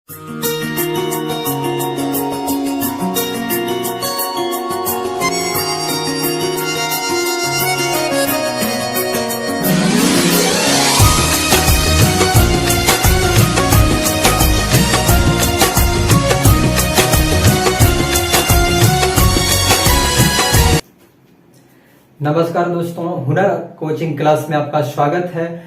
नमस्कार दोस्तों, हुनर कोचिंग क्लास में आपका स्वागत है।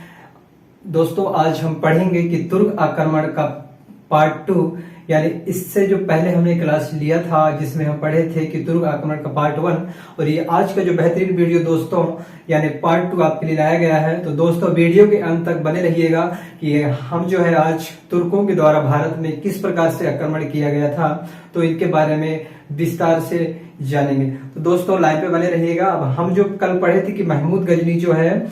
दोस्तों आज हम पढ़ेंगे कि तुर्क आक्रमण का पार्ट 2, यानी इससे जो पहले हमने क्लास लिया था जिसमें हम पढ़े थे कि तुर्क आक्रमण का पार्ट 1, और ये आज का जो बेहतरीन वीडियो दोस्तों यानी पार्ट 2 आपके लिए लाया गया है। तो दोस्तों वीडियो के अंत तक बने रहिएगा कि हम जो है आज तुर्कों के द्वारा भारत में किस प्रकार से आक्रमण किया गया था, तो इनके बारे में विस्तार से जानेंगे। तो दोस्तों लाइव पे बने रहिएगा। अब हम जो कल पढ़े थे कि महमूद गजनी जो है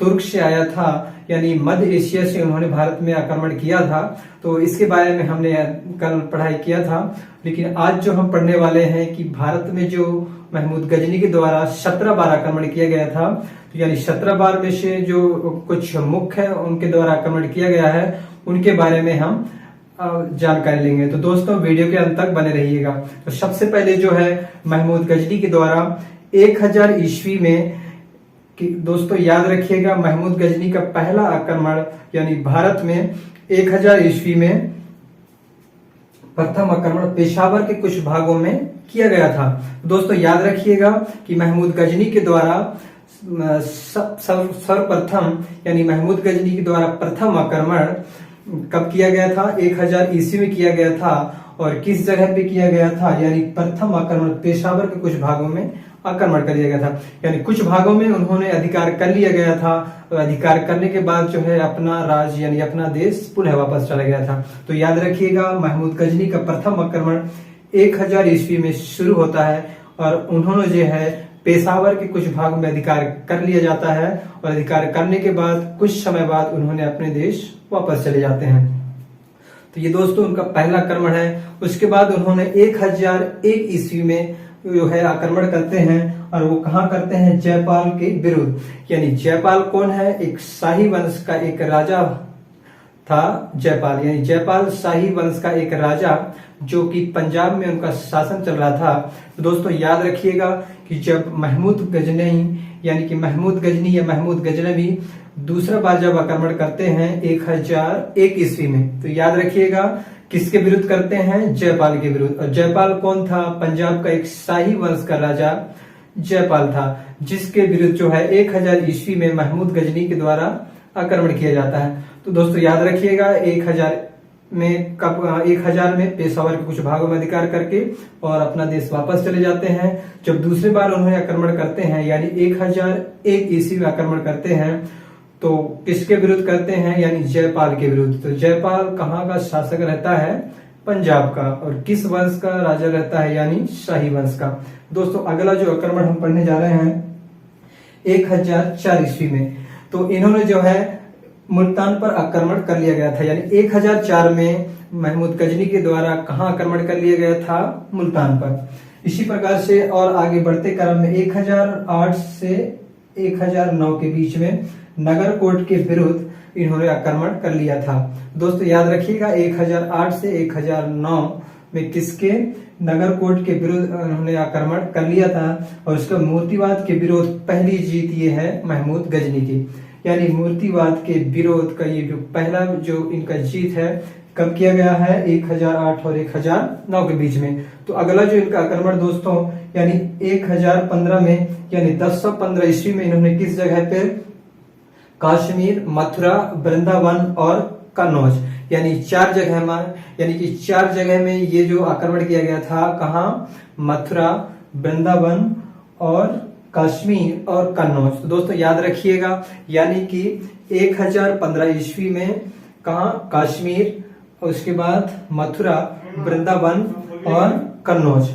तुर्क से आया था, यानी मध्य एशिया से उन्होंने भारत में आक्रमण किया था, तो इसके बारे में हमने कल पढ़ाई किया था। लेकिन आज जो हम पढ़ने वाले हैं कि भारत में जो महमूद गजनी के द्वारा 17 बार आक्रमण किया गया था, तो यानी 17 बार में से जो कुछ मुख्य है उनके द्वारा आक्रमण किया गया है, उनके बारे में हम जानकारी लेंगे। तो दोस्तों वीडियो के अंत तक बने रहिएगा। तो सबसे पहले जो है महमूद गजनी के द्वारा 1000 ईस्वी में, कि दोस्तों याद रखिएगा महमूद गजनी का पहला आक्रमण यानी भारत में 1000 ईस्वी में प्रथम आक्रमण पेशावर के कुछ भागों में किया गया था। दोस्तों याद रखिएगा कि महमूद गजनी के द्वारा सर्वप्रथम यानी महमूद गजनी के द्वारा प्रथम आक्रमण कब किया गया था? 1000 ईस्वी में किया गया था। और किस जगह पे किया गया था? यानी प्रथम आक्रमण पेशावर के कुछ भागों में आक्रमण कर दिया गया था, यानी कुछ भागों में उन्होंने अधिकार कर लिया गया था। और अधिकार करने के बाद जो है अपना राज्य यानी अपना देश पुनः वापस चला गया था। तो याद रखिएगा महमूद गजनी का प्रथम आक्रमण 1000 ईस्वी में शुरू होता है और उन्होंने जो है पेशावर के कुछ भाग में अधिकार कर लिया जाता है, और अधिकार करने के बाद कुछ समय बाद उन्होंने अपने देश वापस चले जाते हैं। तो ये दोस्तों उनका पहला आक्रमण है। उसके बाद उन्होंने 1001 ईस्वी में जो है आक्रमण करते हैं, और वो कहाँ करते हैं? जयपाल के विरुद्ध। यानी जयपाल कौन है? एक शाही वंश का एक राजा था जयपाल, यानी जयपाल शाही वंश का एक राजा जो कि पंजाब में उनका शासन चल रहा था। तो दोस्तों याद रखिएगा कि जब महमूद गजनी यानी कि महमूद गजनी या महमूद गजनवी दूसरा बार जब आक्रमण करते हैं 1001 ईस्वी में, तो याद रखिएगा किसके विरुद्ध करते हैं? जयपाल के विरुद्ध। और जयपाल कौन था? पंजाब का एक शाही वंश का राजा जयपाल था, जिसके विरुद्ध जो है 1000 ईस्वी में महमूद गजनी के द्वारा आक्रमण किया जाता है। तो दोस्तों याद रखिएगा 1000 में पेशावर के कुछ भागों में अधिकार करके और अपना देश वापस चले जाते हैं। जब दूसरी बार उन्होंने आक्रमण करते हैं यानी 1001 ईस्वी में आक्रमण करते हैं, तो किसके विरुद्ध करते हैं? यानी जयपाल के विरुद्ध। तो जयपाल कहाँ का शासक रहता है? पंजाब का। और किस वंश का राजा रहता है? यानी शाही वंश का। दोस्तों अगला जो आक्रमण हम पढ़ने जा रहे हैं 1004 ईस्वी में, तो इन्होंने जो है मुल्तान पर आक्रमण कर लिया गया था। यानी 1004 में महमूद गजनी के द्वारा कहाँ आक्रमण कर लिया गया था? मुल्तान पर। इसी प्रकार से और आगे बढ़ते क्रम में 1008 से 1009 के बीच में नगरकोट के विरुद्ध इन्होंने आक्रमण कर लिया था। दोस्तों याद रखिएगा 1008 से 1009 में किसके? नगरकोट के विरुद्ध उन्होंने आक्रमण कर लिया था। और उसका मूर्तिवाद के विरोध पहली जीत ये है महमूद गजनी की। यानी मूर्तिवाद के विरोध का ये जो पहला जो इनका जीत है कब किया गया है? 1008 और 1009 के बीच में। तो अगला जो इनका आक्रमण दोस्तों यानी 1015 में यानी 1015 ईस्वी में इन्होंने किस जगह पे? कश्मीर, मथुरा, वृंदावन और कन्नौज, यानी 4 जगह में, यानी कि 4 जगह में ये जो आक्रमण किया गया था। कहाँ? मथुरा, वृंदावन और कश्मीर और कन्नौज। तो दोस्तों याद रखिएगा यानी कि 1015 ईस्वी में कहाँ? कश्मीर, उसके बाद मथुरा, वृंदावन और कन्नौज।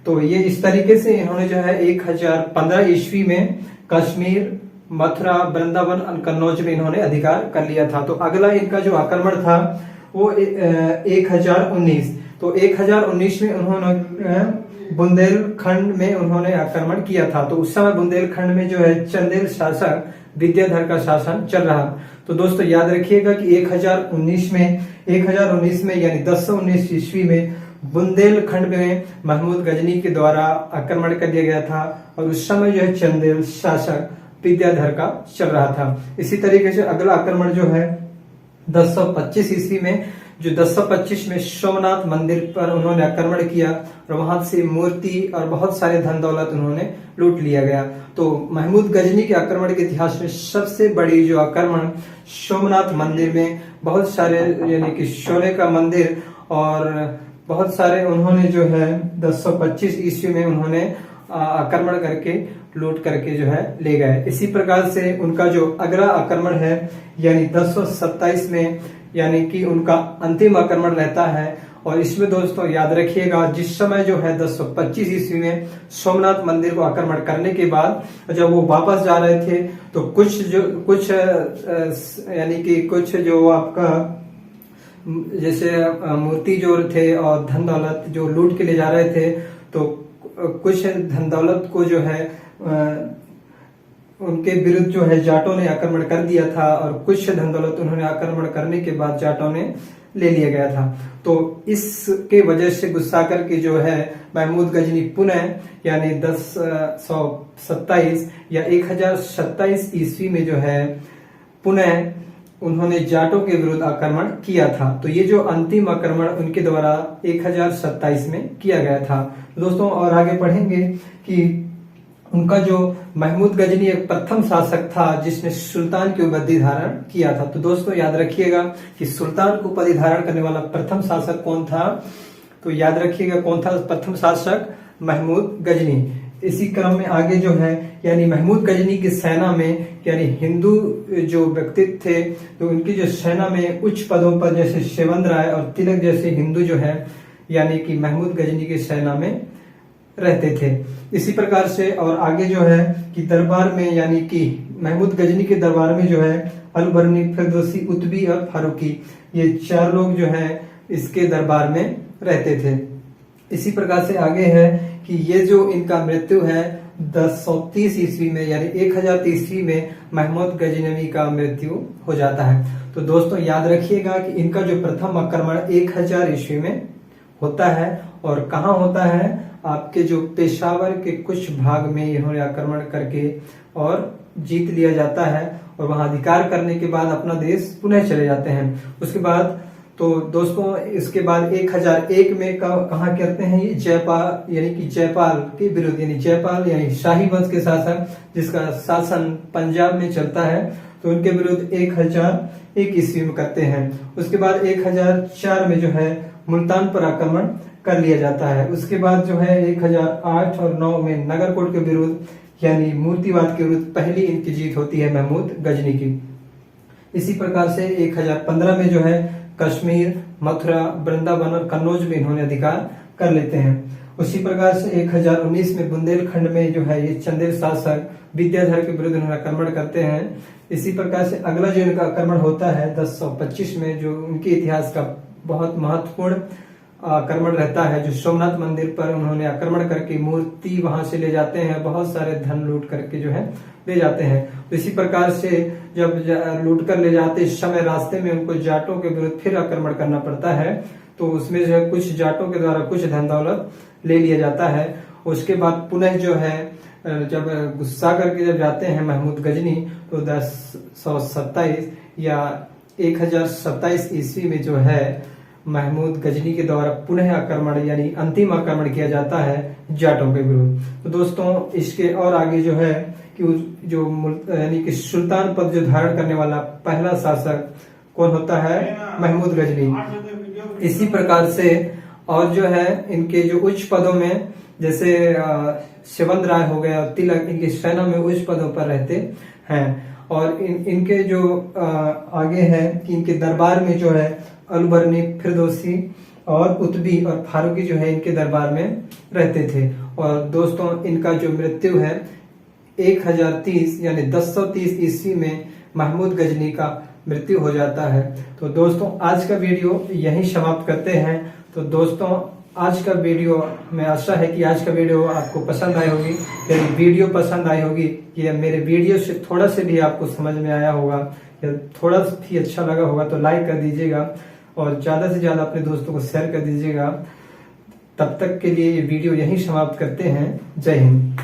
तो ये इस तरीके से इन्होंने जो है 1015 ईस्वी में कश्मीर, मथुरा, वृंदावन और कन्नौज में इन्होंने अधिकार कर लिया था। तो अगला इनका जो आक्रमण था वो 1019। तो 1019 में उन्होंने बुंदेलखंड में उन्होंने आक्रमण किया था। तो उस समय बुंदेलखंड में जो है चंदेल शासक विद्याधर का शासन चल रहा। तो दोस्तों याद रखिएगा कि 1019 में यानी 1019 ईस्वी में बुंदेलखंड में महमूद गजनी के द्वारा आक्रमण कर दिया गया था और उस समय जो है चंदेल शासक विद्याधर का चल रहा था। इसी तरीके से अगला आक्रमण जो है 1025 ईस्वी में, जो 1025 में सोमनाथ मंदिर पर उन्होंने आक्रमण किया और वहां से मूर्ति और बहुत सारे धन दौलत उन्होंने लूट लिया गया। तो महमूद गजनी के आक्रमण के इतिहास में सबसे बड़ी जो आक्रमण सोमनाथ मंदिर में बहुत सारे यानी कि सोने का मंदिर और बहुत सारे उन्होंने जो है 1025 ईस्वी में उन्होंने आक्रमण करके लूट करके जो है ले गए। इसी प्रकार से उनका जो अगला आक्रमण है यानी 1027 में यानी कि उनका अंतिम आक्रमण रहता है। और इसमें दोस्तों याद रखिएगा जिस समय जो है 1025 ईस्वी में सोमनाथ मंदिर को आक्रमण करने के बाद जब वो वापस जा रहे थे तो कुछ यानी कि कुछ जो आपका जैसे मूर्ति जो थे और धन दौलत जो लूट के ले जा रहे थे तो कुछ धन दौलत को जो है उनके विरुद्ध जो है जाटों ने आक्रमण कर दिया था और कुछ धन दौलत उन्होंने आक्रमण करने के बाद जाटों ने ले लिया गया था। तो इसके वजह से गुस्सा करके जो है महमूद गजनी पुनः यानी 1027 या 1027 ईस्वी में जो है पुनः उन्होंने जाटों के विरुद्ध आक्रमण किया था। तो ये जो अंतिम आक्रमण उनके द्वारा 1027 में किया गया था। दोस्तों और आगे पढ़ेंगे कि उनका जो महमूद गजनी एक प्रथम शासक था जिसने सुल्तान की उपाधि धारण किया था। तो दोस्तों याद रखिएगा कि सुल्तान को उपाधि धारण करने वाला प्रथम शासक कौन था। तो याद रखिएगा कौन था प्रथम शासक, महमूद गजनी। इसी क्रम में आगे जो है यानी महमूद गजनी की सेना में यानी हिंदू जो व्यक्तित्व थे तो उनकी जो सेना में उच्च पदों पर जैसे शेवंत राय और तिलक जैसे हिंदू जो है यानी कि महमूद गजनी की सेना में रहते थे। इसी प्रकार से और आगे जो है कि दरबार में यानी कि महमूद गजनी के दरबार में जो है अलबरनी, फिरदौसी, उतबी और फारूकी ये चार लोग जो है इसके दरबार में रहते थे। इसी प्रकार से आगे है कि ये जो इनका मृत्यु है 1030 ईस्वी में यानी 1030 ईस्वी में महमूद गजनवी का मृत्यु हो जाता है। तो दोस्तों याद रखिएगा कि इनका जो प्रथम आक्रमण 1000 ईस्वी में होता है और कहाँ होता है, आपके जो पेशावर के कुछ भाग में इन्होंने आक्रमण करके और जीत लिया जाता है और वहां अधिकार करने के बाद अपना देश पुनः चले जाते हैं। उसके बाद तो दोस्तों इसके बाद 1001 में कहा करते हैं ये जयपाल यानी कि जयपाल के विरुद्ध यानी जयपाल यानी शाही वंश के शासक जिसका शासन पंजाब में चलता है तो उनके विरुद्ध 1001 ईस्वी में करते हैं। उसके बाद 1004 में जो है मुल्तान पर आक्रमण कर लिया जाता है। उसके बाद जो है 1008 और 9 में नगरकोट के विरुद्ध यानी मूर्तिवाद के विरुद्ध पहली इनकी जीत होती है महमूद गजनी की। इसी प्रकार से 1015 में जो है कश्मीर, मथुरा, वृंदावन और कन्नौज में इन्होंने अधिकार कर लेते हैं। उसी प्रकार से 1019 में बुंदेलखंड में जो है ये चंदेल शासक विद्याधर के विरुद्ध इन्होंने आक्रमण करते हैं। इसी प्रकार से अगला जो इनका आक्रमण होता है 1025 में जो उनके इतिहास का बहुत महत्वपूर्ण आक्रमण रहता है जो सोमनाथ मंदिर पर उन्होंने आक्रमण करके मूर्ति वहां से ले जाते हैं, बहुत सारे धन लूट करके जो है ले जाते हैं। तो इसी प्रकार से जब लूट कर ले जाते इस समय रास्ते में उनको जाटों के विरुद्ध फिर आक्रमण करना पड़ता है। तो उसमें जो है कुछ जाटों के द्वारा कुछ धन दौलत ले लिया जाता है। उसके बाद पुनः जो है जब गुस्सा करके जब जाते हैं महमूद गजनी तो 1027 या 1027 ईस्वी में जो है महमूद गजनी के द्वारा पुनः आक्रमण यानी अंतिम आक्रमण किया जाता है जाटों के विरुद्ध। तो दोस्तों इसके और आगे जो है कि जो यानी कि सुल्तान पद जो धारण करने वाला पहला शासक कौन होता है, महमूद गजनी। इसी प्रकार से और जो है इनके जो उच्च पदों में जैसे शेवंत राय हो गया, तिलक इनकी सेना में उच्च पदों पर रहते हैं। और इनके जो आगे है कि इनके दरबार में जो है अलबरनी, फिरदौसी और उतबी और फारूकी जो है इनके दरबार में रहते थे। और दोस्तों इनका जो मृत्यु है 1030 यानी 1030 ईस्वी में महमूद गजनी का मृत्यु हो जाता है। तो दोस्तों आज का वीडियो यहीं समाप्त करते हैं। तो दोस्तों आज का वीडियो में आशा है कि आज का वीडियो आपको पसंद आई होगी। यदि वीडियो पसंद आई होगी या मेरे वीडियो से थोड़ा से भी आपको समझ में आया होगा या थोड़ा भी अच्छा लगा होगा तो लाइक कर दीजिएगा और ज्यादा से ज्यादा अपने दोस्तों को शेयर कर दीजिएगा। तब तक के लिए ये वीडियो यहीं समाप्त करते हैं। जय हिंद।